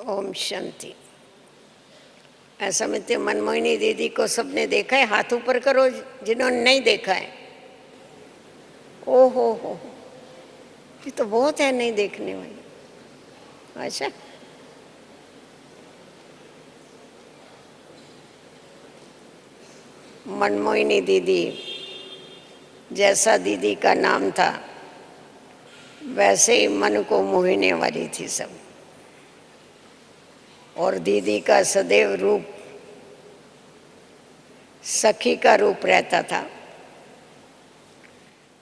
ओम शांति। ऐसा मिलते मनमोहिनी दीदी को सबने देखा है? हाथ ऊपर करो जिन्होंने नहीं देखा है। ओ हो, ये तो बहुत है नहीं देखने वाली। अच्छा, मनमोहिनी दीदी जैसा दीदी का नाम था वैसे ही मन को मोहने वाली थी सब। और दीदी का सदैव रूप सखी का रूप रहता था।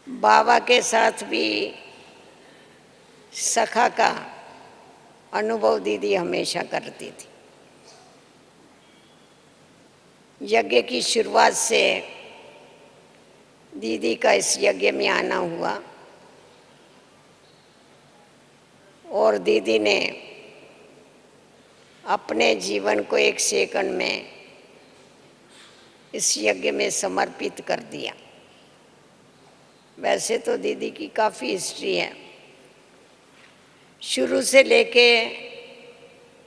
बाबा के साथ भी सखा का अनुभव दीदी हमेशा करती थी। यज्ञ की शुरुआत से दीदी का इस यज्ञ में आना हुआ और दीदी ने अपने जीवन को एक सेकंड में इस यज्ञ में समर्पित कर दिया। वैसे तो दीदी की काफ़ी हिस्ट्री है। शुरू से लेके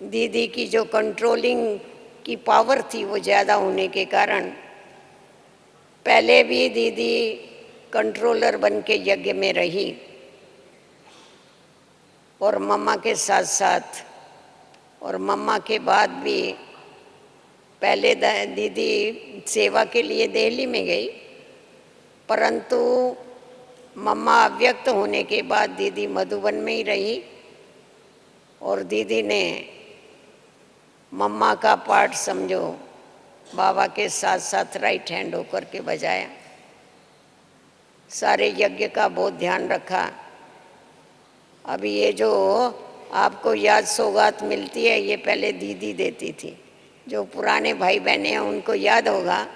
दीदी की जो कंट्रोलिंग की पावर थी वो ज़्यादा होने के कारण पहले भी दीदी कंट्रोलर बन के यज्ञ में रही और मम्मा के साथ साथ, और मम्मा के बाद भी पहले दीदी सेवा के लिए दिल्ली में गई, परंतु मम्मा अव्यक्त होने के बाद दीदी मधुबन में ही रही और दीदी ने मम्मा का पार्ट समझो बाबा के साथ साथ राइट हैंड होकर के बजाया। सारे यज्ञ का बहुत ध्यान रखा। अभी ये जो आपको याद सौगात मिलती है ये पहले दीदी देती थी। जो पुराने भाई बहने हैं उनको याद होगा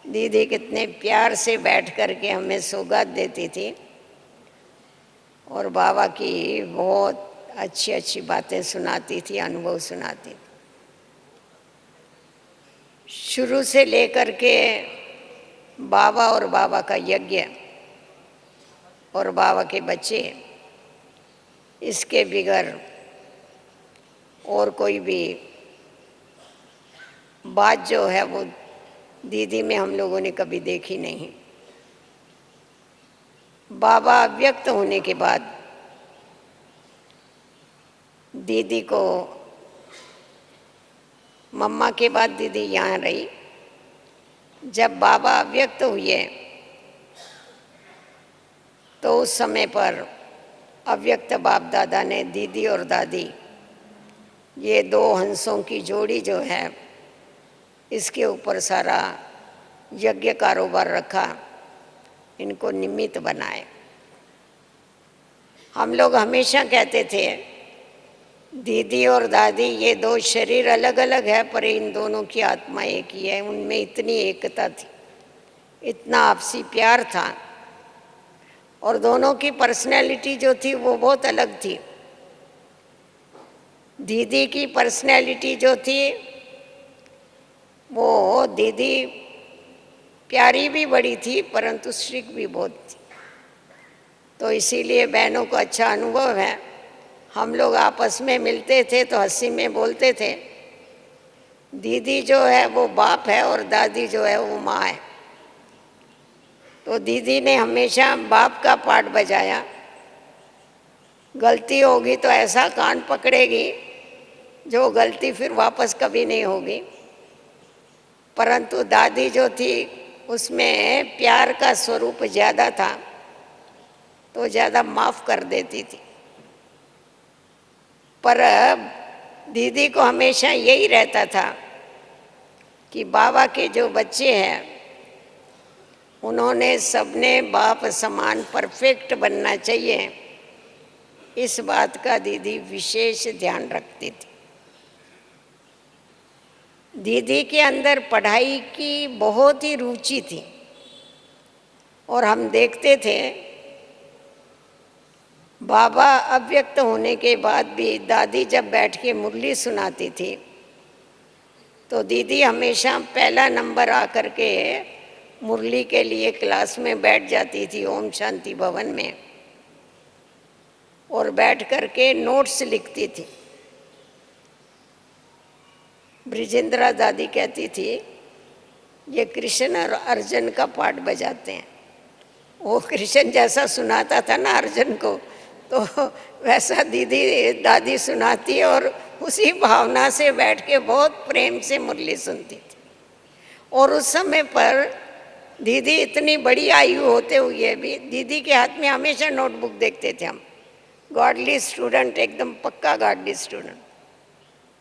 दीदी कितने प्यार से बैठ कर के हमें सौगात देती थी और बाबा की बहुत अच्छी अच्छी बातें सुनाती थी, अनुभव सुनाती थी। शुरू से लेकर के बाबा और बाबा का यज्ञ और बाबा के बच्चे, इसके बिगर और कोई भी बात जो है वो दीदी में हम लोगों ने कभी देखी नहीं। बाबा व्यक्त होने के बाद दीदी को, मम्मा के बाद दीदी यहाँ रही। जब बाबा व्यक्त हुए तो उस समय पर अव्यक्त बाप दादा ने दीदी और दादी, ये दो हंसों की जोड़ी जो है, इसके ऊपर सारा यज्ञ कारोबार रखा, इनको निमित्त बनाए। हम लोग हमेशा कहते थे दीदी और दादी ये दो शरीर अलग अलग है पर इन दोनों की आत्मा एक ही है। उनमें इतनी एकता थी, इतना आपसी प्यार था और दोनों की पर्सनैलिटी जो थी वो बहुत अलग थी। दीदी की पर्सनैलिटी जो थी वो दीदी प्यारी भी बड़ी थी परंतु स्ट्रिक्ट भी बहुत थी। तो इसीलिए बहनों को अच्छा अनुभव है। हम लोग आपस में मिलते थे तो हंसी में बोलते थे दीदी जो है वो बाप है और दादी जो है वो माँ है। तो दीदी ने हमेशा बाप का पार्ट बजाया। गलती होगी तो ऐसा कान पकड़ेगी जो गलती फिर वापस कभी नहीं होगी। परंतु दादी जो थी उसमें प्यार का स्वरूप ज़्यादा था तो ज़्यादा माफ़ कर देती थी। पर दीदी को हमेशा यही रहता था कि बाबा के जो बच्चे हैं उन्होंने सबने बाप समान परफेक्ट बनना चाहिए, इस बात का दीदी विशेष ध्यान रखती थी। दीदी के अंदर पढ़ाई की बहुत ही रुचि थी और हम देखते थे बाबा अव्यक्त होने के बाद भी दादी जब बैठ के मुरली सुनाती थी तो दीदी हमेशा पहला नंबर आकर के मुरली के लिए क्लास में बैठ जाती थी ओम शांति भवन में और बैठ कर के नोट्स लिखती थी। ब्रिजेंद्रा दादी कहती थी ये कृष्ण और अर्जुन का पाठ बजाते हैं। वो कृष्ण जैसा सुनाता था ना अर्जुन को, तो वैसा दीदी दादी सुनाती और उसी भावना से बैठ के बहुत प्रेम से मुरली सुनती थी। और उस समय पर दीदी इतनी बड़ी आयु होते हुए भी दीदी के हाथ में हमेशा नोटबुक देखते थे हम। गॉडली स्टूडेंट, एकदम पक्का गॉडली स्टूडेंट।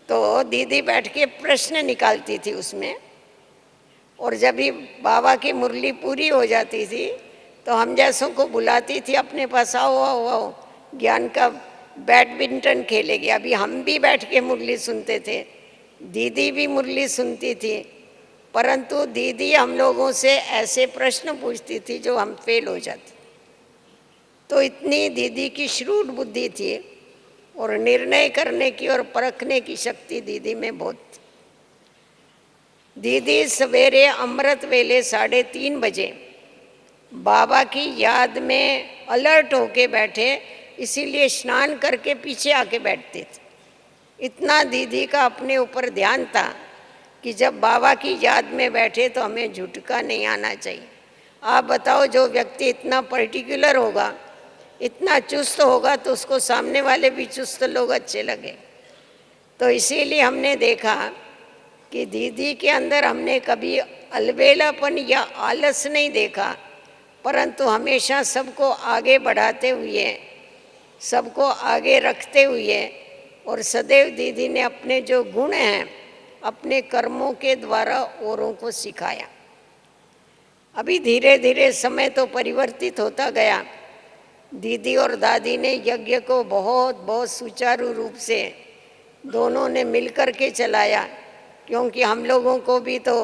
तो दीदी बैठ के प्रश्न निकालती थी उसमें, और जब भी बाबा की मुरली पूरी हो जाती थी तो हम जैसों को बुलाती थी अपने पास, आओ आओ आओ ज्ञान का बैडमिंटन खेलेगी। अभी हम भी बैठ के मुरली सुनते थे, दीदी भी मुरली सुनती थी, परंतु दीदी हम लोगों से ऐसे प्रश्न पूछती थी जो हम फेल हो जाते। तो इतनी दीदी की श्रूड बुद्धि थी और निर्णय करने की और परखने की शक्ति दीदी में बहुत थी। दीदी सवेरे अमृत वेले 3:30 बजे बाबा की याद में अलर्ट होके बैठे, इसीलिए स्नान करके पीछे आके बैठते थे। इतना दीदी का अपने ऊपर ध्यान था कि जब बाबा की याद में बैठे तो हमें झुटका नहीं आना चाहिए। आप बताओ, जो व्यक्ति इतना पर्टिकुलर होगा, इतना चुस्त होगा, तो उसको सामने वाले भी चुस्त लोग अच्छे लगे। तो इसीलिए हमने देखा कि दीदी के अंदर हमने कभी अलबेलापन या आलस नहीं देखा, परंतु हमेशा सबको आगे बढ़ाते हुए, सबको आगे रखते हुए, और सदैव दीदी ने अपने जो गुण हैं अपने कर्मों के द्वारा औरों को सिखाया। अभी धीरे धीरे समय तो परिवर्तित होता गया। दीदी और दादी ने यज्ञ को बहुत बहुत सुचारू रूप से दोनों ने मिलकर के चलाया, क्योंकि हम लोगों को भी तो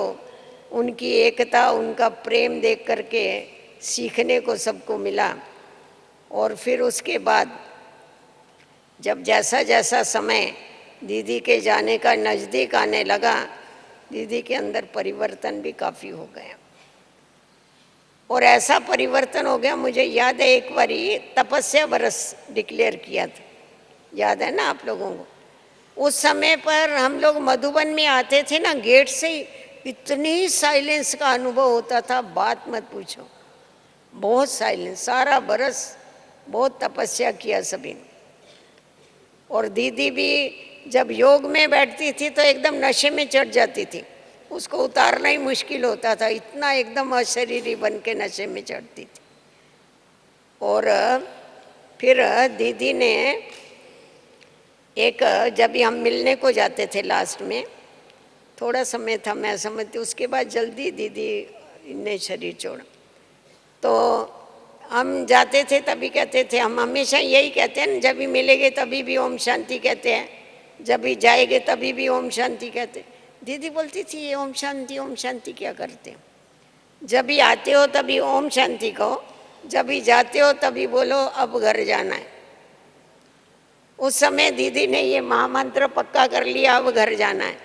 उनकी एकता, उनका प्रेम देख करके सीखने को सबको मिला। और फिर उसके बाद जब जैसा जैसा समय दीदी के जाने का नज़दीक आने लगा, दीदी के अंदर परिवर्तन भी काफ़ी हो गया। और ऐसा परिवर्तन हो गया, मुझे याद है एक बारी तपस्या बरस डिक्लेयर किया था, याद है ना आप लोगों को? उस समय पर हम लोग मधुबन में आते थे ना, गेट से इतनी साइलेंस का अनुभव होता था, बात मत पूछो। बहुत साइलेंस, सारा बरस बहुत तपस्या किया सभी ने। और दीदी भी जब योग में बैठती थी तो एकदम नशे में चढ़ जाती थी, उसको उतारना ही मुश्किल होता था, इतना एकदम अशरीरी बन के नशे में चढ़ती थी। और फिर दीदी ने एक, जब भी हम मिलने को जाते थे लास्ट में, थोड़ा समय था मैं समझती, उसके बाद जल्दी दीदी ने शरीर छोड़ा। तो हम जाते थे तभी कहते थे, हम हमेशा यही कहते हैं ना, जब भी मिलेंगे तभी भी ओम शांति कहते हैं, जब भी जाएंगे तभी भी ओम शांति कहते। दीदी बोलती थी ये ओम शांति क्या करते हो? जब भी आते हो तभी ओम शांति कहो, जब भी जाते हो तभी बोलो अब घर जाना है। उस समय दीदी ने ये महामंत्र पक्का कर लिया, अब घर जाना है।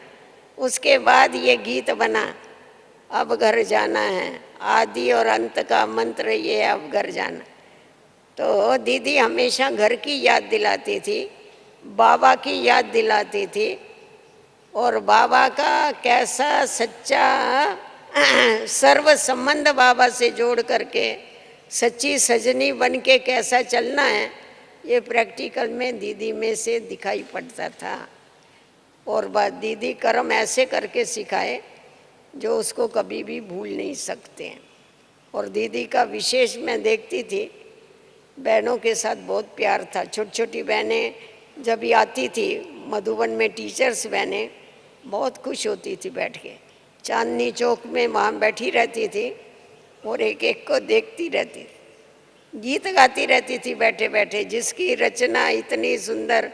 उसके बाद ये गीत बना, अब घर जाना है, आदि और अंत का मंत्र ये, अब घर जाना। तो दीदी हमेशा घर की याद दिलाती थी, बाबा की याद दिलाती थी, और बाबा का कैसा सच्चा सर्व संबंध बाबा से जोड़ करके सच्ची सजनी बन के कैसा चलना है, ये प्रैक्टिकल में दीदी में से दिखाई पड़ता था। और बात दीदी कर्म ऐसे करके सिखाए जो उसको कभी भी भूल नहीं सकते हैं। और दीदी का विशेष मैं देखती थी, बहनों के साथ बहुत प्यार था। छोटी छोटी बहनें जब भी आती थी मधुबन में, टीचर्स बहनें बहुत खुश होती थी, बैठ के चांदनी चौक में वहाँ बैठी रहती थी और एक एक को देखती रहती थी, गीत गाती रहती थी बैठे बैठे, जिसकी रचना इतनी सुंदर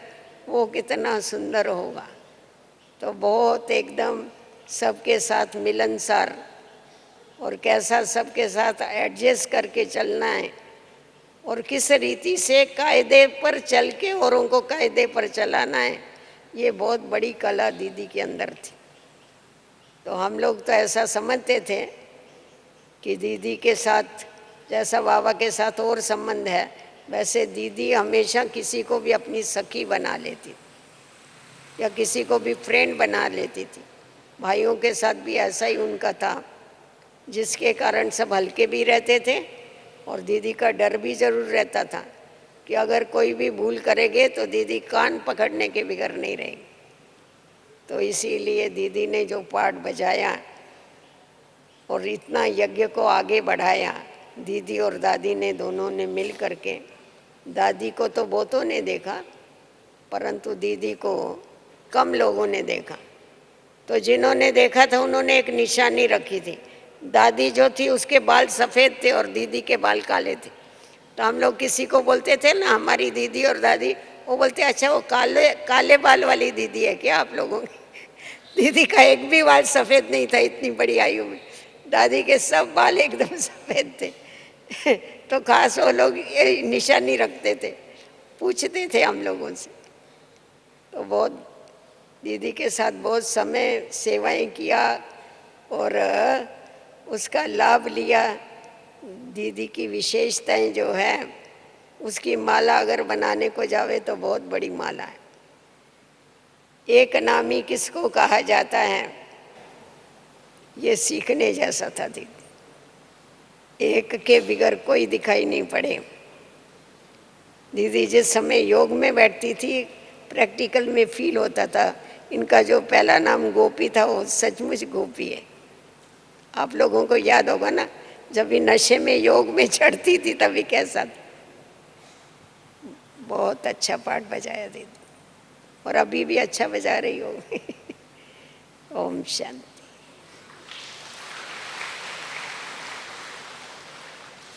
वो कितना सुंदर होगा। तो बहुत एकदम सबके साथ मिलनसार, और कैसा सबके साथ एडजस्ट करके चलना है, और किस रीति से कायदे पर चल के औरों को कायदे पर चलाना है, ये बहुत बड़ी कला दीदी के अंदर थी। तो हम लोग तो ऐसा समझते थे कि दीदी के साथ जैसा बाबा के साथ और संबंध है, वैसे दीदी हमेशा किसी को भी अपनी सखी बना लेती। या किसी को भी फ्रेंड बना लेती थी। भाइयों के साथ भी ऐसा ही उनका था, जिसके कारण सब हल्के भी रहते थे और दीदी का डर भी ज़रूर रहता था कि अगर कोई भी भूल करेंगे तो दीदी कान पकड़ने के बगैर नहीं रहेंगे। तो इसीलिए दीदी ने जो पाठ बजाया और इतना यज्ञ को आगे बढ़ाया, दीदी और दादी ने दोनों ने मिल करके, दादी को तो बहुतों ने देखा परंतु दीदी को कम लोगों ने देखा। तो जिन्होंने देखा था उन्होंने एक निशानी रखी थी। दादी जो थी उसके बाल सफ़ेद थे और दीदी के बाल काले थे। तो हम लोग किसी को बोलते थे ना हमारी दीदी और दादी, वो बोलते अच्छा वो काले काले बाल वाली दीदी है क्या आप लोगों की? दीदी का एक भी बाल सफ़ेद नहीं था इतनी बड़ी आयु में, दादी के सब बाल एकदम सफ़ेद थे। तो खास वो लोग ये निशानी रखते थे, पूछते थे हम लोगों से। तो बहुत दीदी के साथ बहुत समय सेवाएं किया और उसका लाभ लिया। दीदी की विशेषताएं जो है, उसकी माला अगर बनाने को जावे तो बहुत बड़ी माला है। एक नामी किसको कहा जाता है, ये सीखने जैसा था दीदी। एक के बिगर कोई दिखाई नहीं पड़े। दीदी जिस समय योग में बैठती थी प्रैक्टिकल में फील होता था इनका जो पहला नाम गोपी था वो सचमुच गोपी है। आप लोगों को याद होगा ना, जब भी नशे में योग में चढ़ती थी तभी कैसा था। बहुत अच्छा पाठ बजाया दीदी और अभी भी अच्छा बजा रही हो। ओम शांति।